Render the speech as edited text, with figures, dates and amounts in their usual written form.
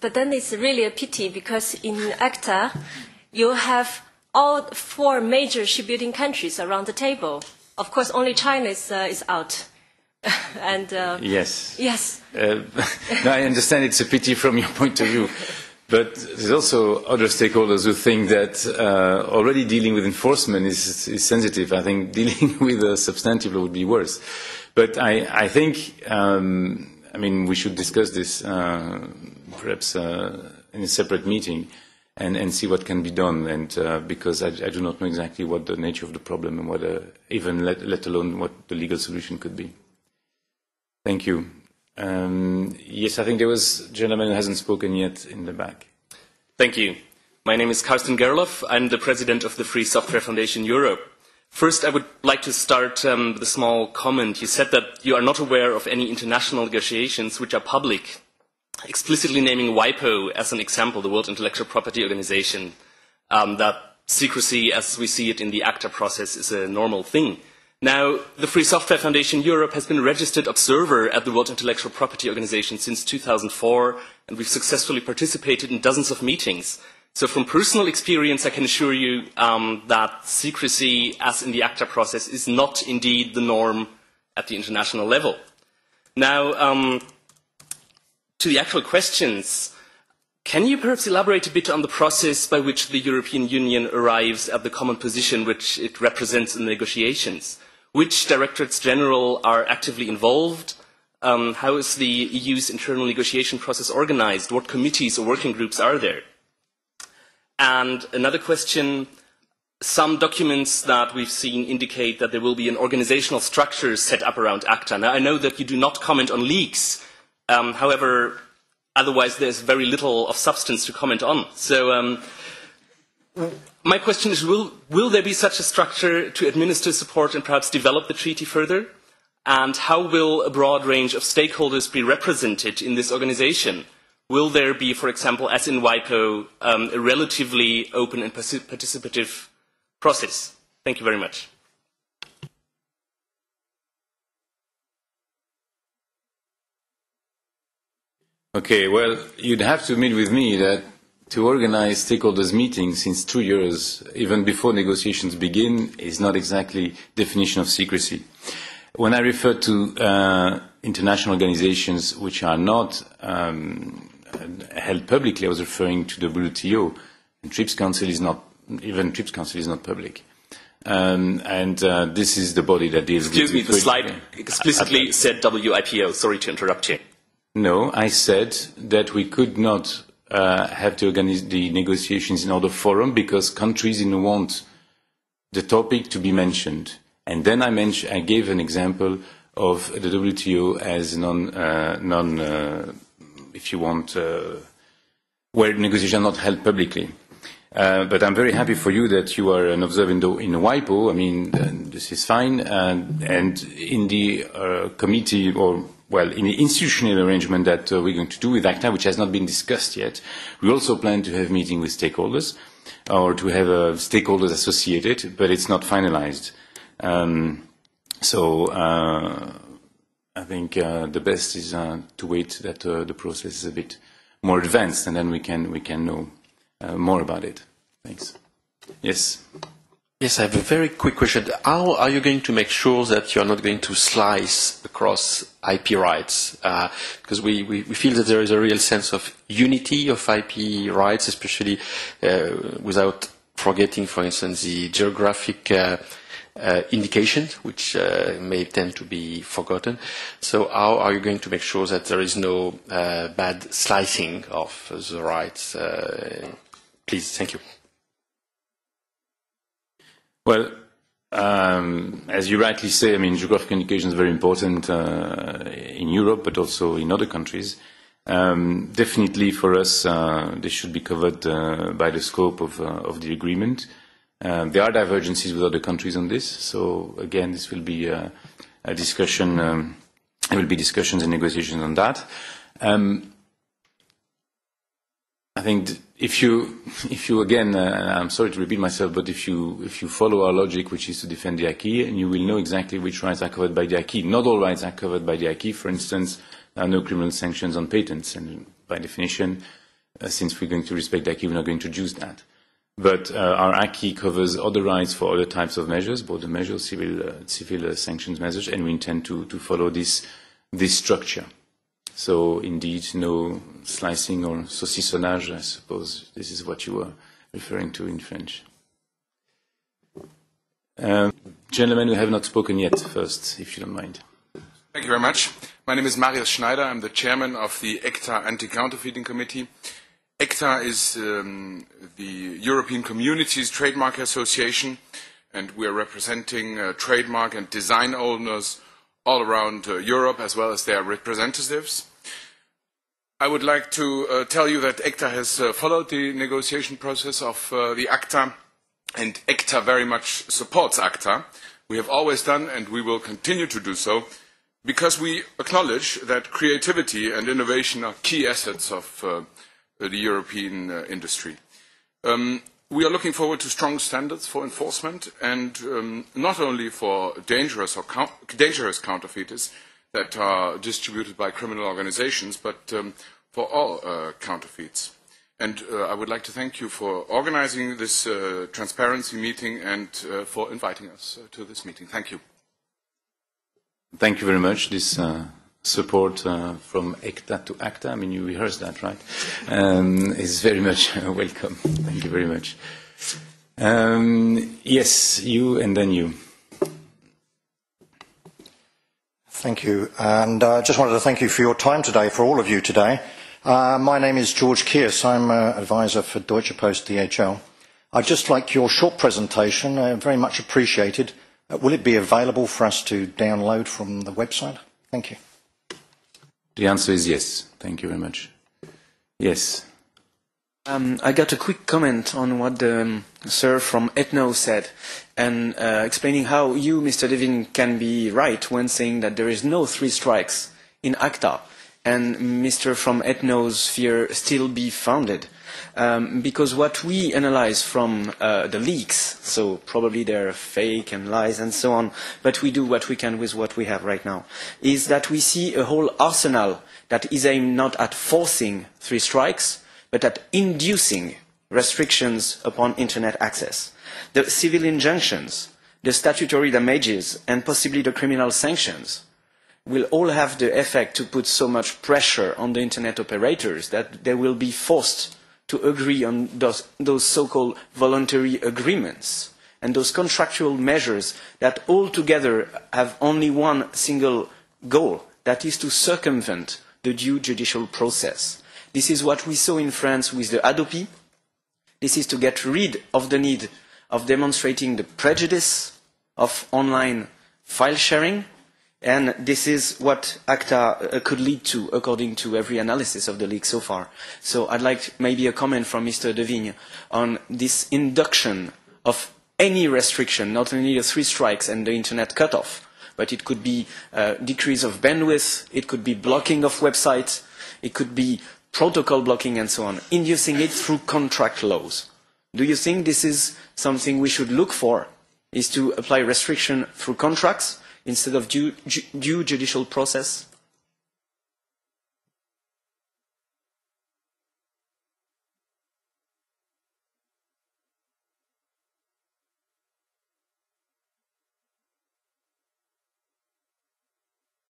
but then it's really a pity because in ACTA, you have all 4 major shipbuilding countries around the table. Of course, only China is out. And yes. Yes. No, I understand it's a pity from your point of view. But there's also other stakeholders who think that already dealing with enforcement is sensitive. I think dealing with a substantive law would be worse. But I think, I mean, we should discuss this perhaps in a separate meeting and see what can be done. And because I do not know exactly what the nature of the problem and what even let alone what the legal solution could be. Thank you. Yes, I think there was a gentleman who hasn't spoken yet in the back. Thank you. My name is Carsten Gerloff. I'm the president of the Free Software Foundation Europe. First, I would like to start with a small comment. You said that you are not aware of any international negotiations which are public, explicitly naming WIPO as an example, the World Intellectual Property Organization, that secrecy, as we see it in the ACTA process, is a normal thing. Now, the Free Software Foundation Europe has been a registered observer at the World Intellectual Property Organization since 2004, and we've successfully participated in dozens of meetings. So from personal experience, I can assure you that secrecy, as in the ACTA process, is not indeed the norm at the international level. Now, to the actual questions, can you perhaps elaborate a bit on the process by which the European Union arrives at the common position which it represents in the negotiations? Which directorates general are actively involved? How is the EU's internal negotiation process organized? What committees or working groups are there? And another question, some documents that we've seen indicate that there will be an organizational structure set up around ACTA. Now, I know that you do not comment on leaks. However, otherwise there's very little of substance to comment on. So my question is, will there be such a structure to administer support and perhaps develop the treaty further? And how will a broad range of stakeholders be represented in this organization? Will there be, for example, as in WIPO, a relatively open and participative process? Thank you very much. Okay, well, you'd have to admit with me that to organize stakeholders meetings since 2 years, even before negotiations begin, is not exactly definition of secrecy. When I refer to international organizations which are not held publicly, I was referring to the WTO. And TRIPS Council is not, even TRIPS Council is not public. This is the body that deals with... Excuse me, the slide explicitly said WIPO. Sorry to interrupt you. No, I said that we could not have to organize the negotiations in other forum because countries didn't want the topic to be mentioned. And then I gave an example of the WTO as if you want, where negotiations are not held publicly. But I'm very happy for you that you are an observer in WIPO. I mean, this is fine. And in the committee, or well, in the institutional arrangement that we're going to do with ACTA, which has not been discussed yet, we also plan to have meeting with stakeholders, or to have stakeholders associated, but it's not finalized. I think the best is to wait that the process is a bit more advanced, and then we can know more about it. Thanks. Yes. Yes, I have a very quick question. How are you going to make sure that you are not going to slice across IP rights? Because we feel that there is a real sense of unity of IP rights, especially without forgetting, for instance, the geographic indications, which may tend to be forgotten. So how are you going to make sure that there is no bad slicing of the rights? Please, thank you. Well, as you rightly say, I mean, geographic indication is very important in Europe, but also in other countries. Definitely for us, they should be covered by the scope of the agreement. There are divergences with other countries on this, so again, this will be a discussion. There will be discussions and negotiations on that. I think if you again, I'm sorry to repeat myself, but if you follow our logic, which is to defend the acquis, and you will know exactly which rights are covered by the acquis. Not all rights are covered by the acquis. For instance, there are no criminal sanctions on patents, and by definition, since we're going to respect the acquis, we're not going to use that. But our acquis covers other rights for other types of measures, border measures, civil sanctions measures, and we intend to follow this structure. So indeed, no slicing or saucissonnage, I suppose this is what you were referring to in French. Gentlemen who have not spoken yet first, if you don't mind. Thank you very much. My name is Marius Schneider. I'm the chairman of the ACTA Anti-Counterfeiting Committee. ACTA is the European Communities Trademark Association, and we are representing trademark and design owners all around Europe, as well as their representatives. I would like to tell you that ACTA has followed the negotiation process of the ACTA, and ACTA very much supports ACTA. We have always done, and we will continue to do so, because we acknowledge that creativity and innovation are key assets of the European industry. We are looking forward to strong standards for enforcement, and not only for dangerous counterfeiters that are distributed by criminal organizations, but for all counterfeits. And I would like to thank you for organizing this transparency meeting and for inviting us to this meeting. Thank you. Thank you very much. This support from ACTA to ACTA, I mean, you rehearsed that, right? Is very much welcome. Thank you very much. Yes, you and then you. Thank you. And I just wanted to thank you for your time today, for all of you today. My name is George Kearse. I'm an advisor for Deutsche Post DHL. I'd just like your short presentation, very much appreciated. Will it be available for us to download from the website? Thank you. The answer is yes. Thank you very much. Yes. I got a quick comment on what the sir from Ethno said, and explaining how you, Mr. Devin, can be right when saying that there is no 3 strikes in ACTA, and Mr. from Ethno's fear still be founded. Because what we analyze from the leaks, so probably they're fake and lies and so on, but we do what we can with what we have right now, is that we see a whole arsenal that is aimed not at forcing 3 strikes, but at inducing restrictions upon internet access. The civil injunctions, the statutory damages, and possibly the criminal sanctions will all have the effect to put so much pressure on the internet operators that they will be forced to agree on those so-called voluntary agreements and those contractual measures that all together have only one single goal, that is to circumvent the due judicial process. This is what we saw in France with the Hadopi. This is to get rid of the need of demonstrating the prejudice of online file sharing, and this is what ACTA could lead to, according to every analysis of the leak so far. So I'd like maybe a comment from Mr. Devigne on this induction of any restriction, not only the 3 strikes and the internet cutoff, but it could be decrease of bandwidth, it could be blocking of websites, it could be protocol blocking and so on, inducing it through contract laws. Do you think this is something we should look for, is to apply restriction through contracts instead of due judicial process?